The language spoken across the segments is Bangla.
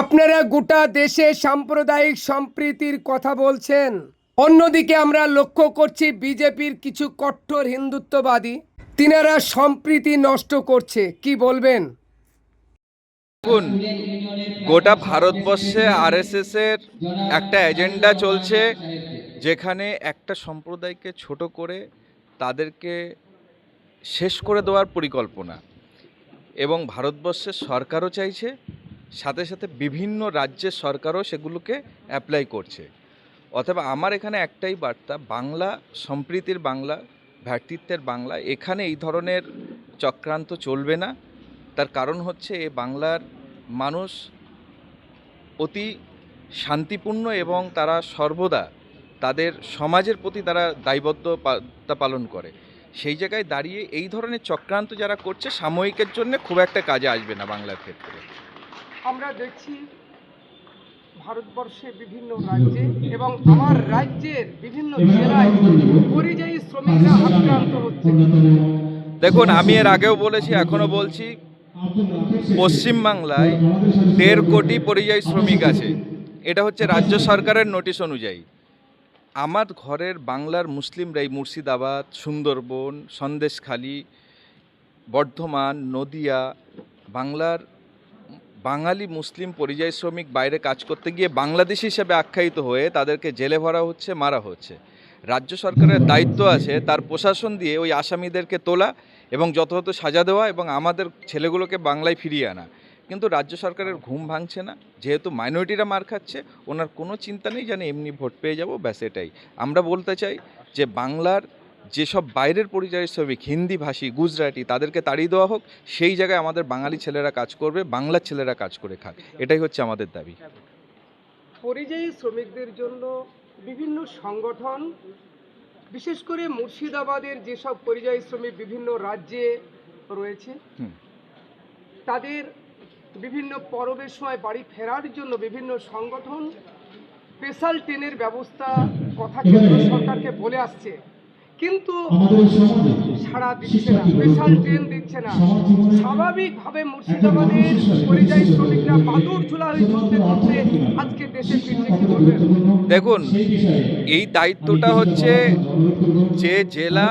আপনারা গোটা দেশে সাম্প্রদায়িক সম্প্রীতির কথা বলছেন, অন্যদিকে আমরা লক্ষ্য করছি বিজেপির কিছু কট্টর হিন্দুত্ববাদী তিনারা সম্প্রীতি নষ্ট করছে। কি বলবেন? দেখুন, গোটা ভারতবর্ষে আরএসএস এর একটা এজেন্ডা চলছে, যেখানে একটা সম্প্রদায়কে ছোট করে তাদেরকে শেষ করে দেওয়ার পরিকল্পনা, এবং ভারতবর্ষের সরকারও চাইছে, সাথে সাথে বিভিন্ন রাজ্যের সরকারও সেগুলোকে অ্যাপ্লাই করছে। অথবা আমার এখানে একটাই বার্তা, বাংলা সম্প্রীতির বাংলা, ভ্রাতৃত্বের বাংলা, এখানে এই ধরনের চক্রান্ত চলবে না। তার কারণ হচ্ছে এ বাংলার মানুষ অতি শান্তিপূর্ণ এবং তারা সর্বদা তাদের সমাজের প্রতি তারা দায়বদ্ধতা পালন করে। সেই জায়গায় দাঁড়িয়ে এই ধরনের চক্রান্ত যারা করছে সাময়িকের জন্য খুব একটা কাজে আসবে না বাংলার ক্ষেত্রে। আমরা দেখছি ভারতবর্ষে বিভিন্ন রাজ্যে এবং আমার রাজ্যের বিভিন্ন জেলায় পরিযায়ী শ্রমিকরা আক্রান্ত হচ্ছে। দেখুন, আমি এর আগেও বলেছি, এখনও বলছি, পশ্চিমবাংলায় 1.5 কোটি পরিযায়ী শ্রমিক আছে। এটা হচ্ছে রাজ্য সরকারের নোটিশ অনুযায়ী। আমার ঘরের বাংলার মুসলিমরাই মুর্শিদাবাদ, সুন্দরবন, সন্দেশখালী, বর্ধমান, নদিয়া, বাংলার বাঙালি মুসলিম পরিযায়ী শ্রমিক বাইরে কাজ করতে গিয়ে বাংলাদেশি হিসেবে আখ্যায়িত হয়ে তাদেরকে জেলে ভরা হচ্ছে, মারা হচ্ছে। রাজ্য সরকারের দায়িত্ব আছে তার প্রশাসন দিয়ে ওই আসামিদেরকে তোলা এবং যথাযথ সাজা দেওয়া এবং আমাদের ছেলেগুলোকে বাংলায় ফিরিয়ে আনা। কিন্তু রাজ্য সরকারের ঘুম ভাঙছে না, যেহেতু মাইনরিটিরা মার খাচ্ছে, ওনার কোনো চিন্তা নেই যেন এমনি ভোট পেয়ে যাব, ব্যাস এটাই। আমরা বলতে চাই যে বাংলার যেসব বাইরের পরিযায়ী শ্রমিক, হিন্দি ভাষী, গুজরাটি, তাদেরকে তাড়িয়ে দেওয়া হোক, সেই জায়গায় আমাদের বাঙালি ছেলেরা কাজ করবে, বাংলার ছেলেরা কাজ করে খাক, এটাই হচ্ছে আমাদের দাবি। পরিযায়ী শ্রমিকদের জন্য বিভিন্ন সংগঠন, বিশেষ করে মুর্শিদাবাদের যেসব পরিযায়ী শ্রমিক বিভিন্ন রাজ্যে রয়েছে, তাদের বিভিন্ন পরবের সময় বাড়ি ফেরার জন্য বিভিন্ন সংগঠন স্পেশাল ট্রেনের ব্যবস্থা কথা কেন্দ্র সরকারকে বলে আসছে, কিন্তু সাড়া দিচ্ছে না, স্পেশাল ট্রেন দিচ্ছে না। স্বাভাবিকভাবে মুর্শিদাবাদের পরিযায়ী শ্রমিকরা বাদুড় ঝুলা হয়ে চলতে চলতে আজকে দেশে ফিরছে। কি বলবেন? দেখুন, এই দায়িত্বটা হচ্ছে যে জেলা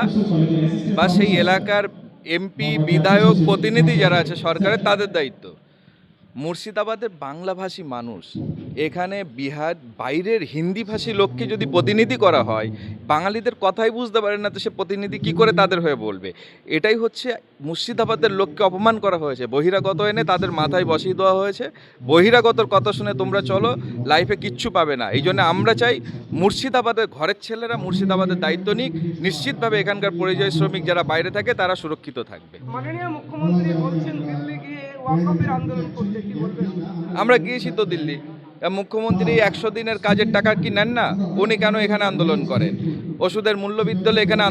বা সেই এলাকার এমপি, বিধায়ক, প্রতিনিধি যারা আছে সরকারের, তাদের দায়িত্ব। মুর্শিদাবাদের বাংলাভাষী মানুষ, এখানে বিহার বাইরের হিন্দিভাষী লোককে যদি প্রতিনিধি করা হয়, বাঙালিদের কথাই বুঝতে পারে না, তো সে প্রতিনিধি কী করে তাদের হয়ে বলবে? এটাই হচ্ছে মুর্শিদাবাদের লোককে অপমান করা হয়েছে, বহিরাগত এনে তাদের মাথায় বসিয়ে দেওয়া হয়েছে। বহিরাগতর কথা শুনে তোমরা চলো, লাইফে কিচ্ছু পাবে না। এই জন্য আমরা চাই মুর্শিদাবাদের ঘরের ছেলেরা মুর্শিদাবাদের দায়িত্ব নিক, নিশ্চিতভাবে এখানকার পরিযায়ী শ্রমিক যারা বাইরে থাকে তারা সুরক্ষিত থাকবে। মাননীয় মুখ্যমন্ত্রী বলছেন দিল্লি গিয়ে ওয়াকফের আন্দোলন করতে। কি বলবেন? আমরা গিয়েছি তো দিল্লি। মুখ্যমন্ত্রী 100 দিনের কাজের টাকা কি নেন না? উনি কেন এখানে আন্দোলন করেন? ওষুধের মূল্যবৃদ্ধি হলে এখানে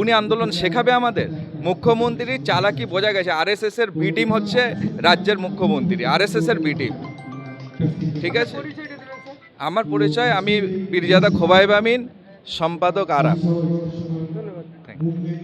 উনি আন্দোলন শেখাবে আমাদের? মুখ্যমন্ত্রীর চালাকি বোঝা গেছে। আরএসএস এর বি টিম হচ্ছে রাজ্যের মুখ্যমন্ত্রী, আরএসএস এর বি টিম। ঠিক আছে, আমার পরিচয়, আমি পীরজাদা খোবাইব আমিন, সম্পাদক আরাফ। ধন্যবাদ। Thank you.